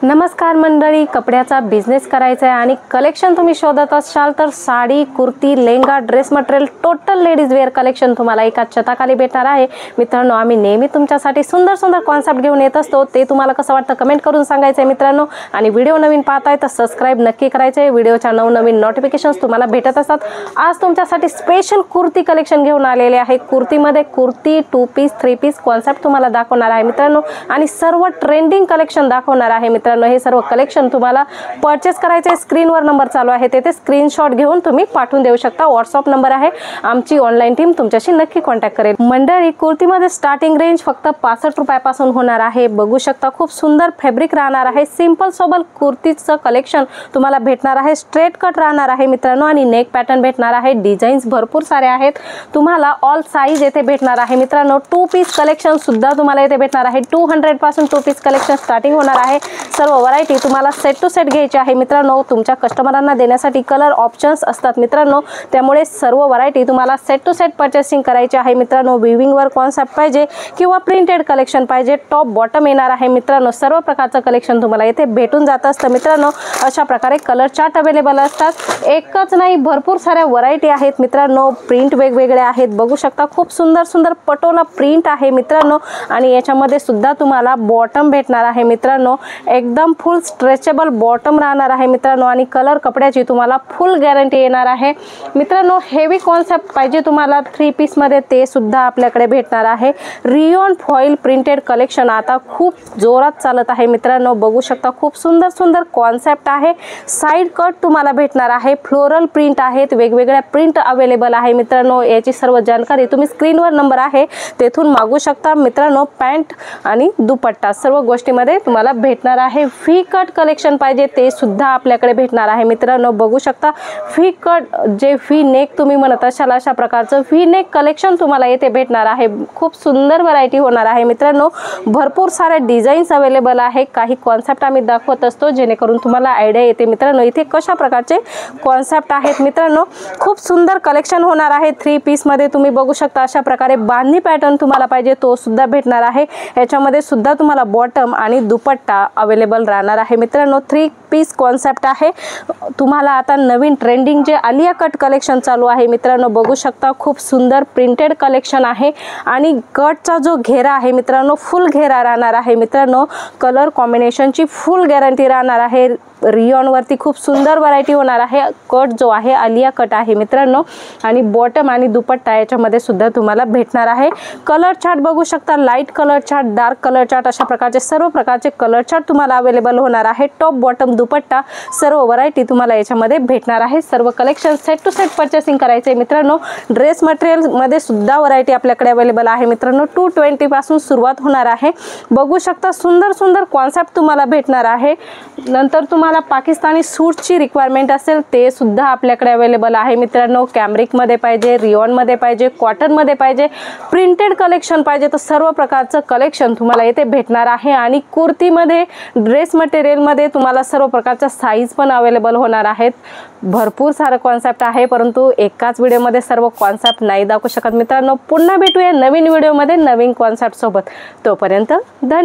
नमस्कार मंडळी, कपड्याचा बिझनेस करायचा आहे आणि कलेक्शन तुम्ही शोधत असाल तर sari, kurti, lehenga, dress material, total ladies wear collection तुम्हाला एका छताखाली भेटणार आहे। मित्रांनो, आम्ही नेहमी तुमच्यासाठी सुंदर सुंदर कॉन्सेप्ट घेऊन येत असतो। ते तुम्हाला कसं वाटतं कमेंट करून सांगायचं आहे मित्रांनो। आणि व्हिडिओ नवीन पाहताय तर सबस्क्राइब नक्की करायचं आहे। व्हिडिओच्या नवनवीन नोटिफिकेशन्स तुम्हाला भेटत असतात। आज तुमच्यासाठी स्पेशल कुर्ती कलेक्शन घेऊन आलेले आहे। कुर्तीमध्ये कुर्ती, 2 पीस, 3 पीस कॉन्सेप्ट तुम्हाला दाखवणार आहे मित्रांनो आणि सर्व ट्रेंडिंग कलेक्शन दाखवणार आहे मित्रांनो। हे सर्व कलेक्शन तुम्हाला परचेस करायचे आहे। स्क्रीनवर नंबर चालू आहे, तेथे स्क्रीनशॉट घेऊन तुम्ही पाठवून देऊ शकता। व्हॉट्सअप नंबर आहे, आमची ऑनलाइन टीम तुमच्याशी नक्की कॉन्टॅक्ट करेल। मंडळी, कुर्तीमध्ये स्टार्टिंग रेंज फक्त 65 रुपयापासून होणार आहे। बघू शकता खूप सुंदर फॅब्रिक राहणार आहे। सिंपल सोबत कुर्तीचं कलेक्शन तुम्हाला भेटणार आहे। स्ट्रेट कट राहणार आहे मित्रांनो आणि नेक पॅटर्न भेटणार आहे। डिझाईन्स भरपूर सारे आहेत। तुम्हाला ऑल साइज येथे भेटणार आहे मित्रांनो। 2 पीस कलेक्शन सुद्धा तुम्हाला येथे भेटणार आहे। 200 पासून 2 पीस कलेक्शन स्टार्टिंग होणार आहे। सर्व व्हरायटी तुम्हाला सेट टू सेट घ्यायची आहे मित्रांनो। तुमच्या कस्टमरांना देण्यासाठी कलर ऑप्शन्स असतात मित्रांनो, त्यामुळे सर्व व्हरायटी तुम्हाला सेट टू सेट परचेसिंग करायची आहे मित्रांनो। विविंग वर कॉन्सेप्ट पाहिजे किंवा प्रिंटेड कलेक्शन पाहिजे, टॉप बॉटम येणार आहे मित्रांनो। सर्व प्रकारचं कलेक्शन तुम्हाला इथे भेटून जात असतं मित्रांनो। अशा प्रकारे कलर चार्ट अवेलेबल असतात। एकच नाही, भरपूर साऱ्या व्हरायटी आहेत मित्रांनो। प्रिंट वेगवेगळे आहेत। बघू शकता खूप सुंदर सुंदर पटोला प्रिंट आहे मित्रांनो आणि याच्यामध्ये सुद्धा तुम्हाला बॉटम भेटणार आहे मित्रांनो। एकदम फुल स्ट्रेचेबल बॉटम राहणार आहे मित्रांनो आणि कलर कपड्याची तुम्हाला फुल गॅरंटी येणार आहे मित्रांनो। हेवी कॉन्सेप्ट पाहिजे तुम्हाला 3 पीस मध्ये, ते सुद्धा आपल्याकडे भेटणार आहे। रियॉन फॉइल प्रिंटेड कलेक्शन आता खूप जोरात चालत आहे मित्रांनो। बघू शकता खूप सुंदर सुंदर कॉन्सेप्ट आहे। साइड कट तुम्हाला भेटणार आहे। फ्लोरल प्रिंट आहेत, वेगवेगळ्या प्रिंट अवेलेबल आहे मित्रांनो। याची सर्व जानकारी तुम्ही स्क्रीनवर नंबर आहे तेथून मागू शकता मित्रांनो। पॅन्ट आणि दुपट्टा सर्व गोष्टीमध्ये तुम्हाला भेटणार आहे। व्ही कट कलेक्शन पाहिजे ते सुद्धा आपल्याकडे भेटणार आहे मित्रांनो। बघू शकता व्ही कट, जे व्ही नेक तुम्ही म्हणत असाल अशा प्रकारचं व्ही नेक कलेक्शन तुम्हाला येथे भेटणार आहे। खूप सुंदर व्हरायटी होणार आहे मित्रांनो। भरपूर सारे डिझाईन्स अवेलेबल आहे। काही कॉन्सेप्ट आम्ही दाखवत असतो जेणेकरून तुम्हाला आयडिया येते मित्रांनो इथे कशा प्रकारचे कॉन्सेप्ट आहेत मित्रांनो। खूप सुंदर कलेक्शन होणार आहे। 3 पीस मध्ये तुम्ही बघू शकता अशा प्रकारे बांधणी पॅटर्न तुम्हाला पाहिजे तो सुद्धा भेटणार आहे। याच्यामध्ये सुद्धा तुम्हाला बॉटम आणि दुपट्टा अवेलेबल राहणार आहे मित्रांनो। 3 पीस कॉन्सेप्ट आहे। तुम्हाला आता नवीन ट्रेंडिंग जे आलिया कट कलेक्शन चालू आहे मित्रांनो, बघू शकता खूप सुंदर प्रिंटेड कलेक्शन आहे आणि कटचा जो घेरा आहे मित्रांनो फुल घेरा राहणार आहे मित्रांनो। कलर कॉम्बिनेशनची फुल गॅरंटी राहणार आहे। रियॉन वरती खूप सुंदर व्हरायटी होणार आहे। कट जो आहे आलिया कट आहे मित्रांनो आणि बॉटम आणि दुपट्टा याच्यामध्ये सुद्धा तुम्हाला भेटणार आहे। कलर चार्ट बघू शकता, light colour chart, dark colour chart, अशा प्रकारचे सर्व प्रकारचे कलर चार्ट तुम्हाला अवेलेबल होणार आहे। टॉप बॉटम दुपट्टा सर्व व्हरायटी तुम्हाला याच्यामध्ये भेटणार आहे। सर्व collection set to set purchasing करायचे मित्रांनो। ड्रेस मटेरियल मध्ये सुद्धा व्हरायटी आपल्याकडे अवेलेबल आहे मित्रांनो। 220 पासून सुरुवात होणार आहे। बघू शकता सुंदर सुंदर कॉन्सेप्ट तुम्हाला भेटणार आहे। नंतर तुम्हाला पाकिस्तानी सूटची रिक्वायरमेंट असेल ते सुद्धा आपल्याकडे अवेलेबल आहे मित्रांनो। कॅम्ब्रिक मध्ये पाहिजे, रियॉन मध्ये पाहिजे, कॉटन मध्ये पाहिजे, प्रिंटेड कलेक्शन पाहिजे तर सर्व प्रकारचं कलेक्शन तुम्हाला इथे भेटणार आहे। आणि कुर्तीमध्ये, ड्रेस मटेरियल मध्ये तुम्हाला सर्व प्रकारच्या साईज पण अवेलेबल होणार आहेत। भरपूर सारे कॉन्सेप्ट आहे, परंतु एकाच व्हिडिओमध्ये सर्व कॉन्सेप्ट नाही दाखवू शकत मित्रांनो। पुन्हा भेटूया नवीन व्हिडिओमध्ये नवीन कॉन्सेप्ट सोबत। तोपर्यंत धन्यवाद।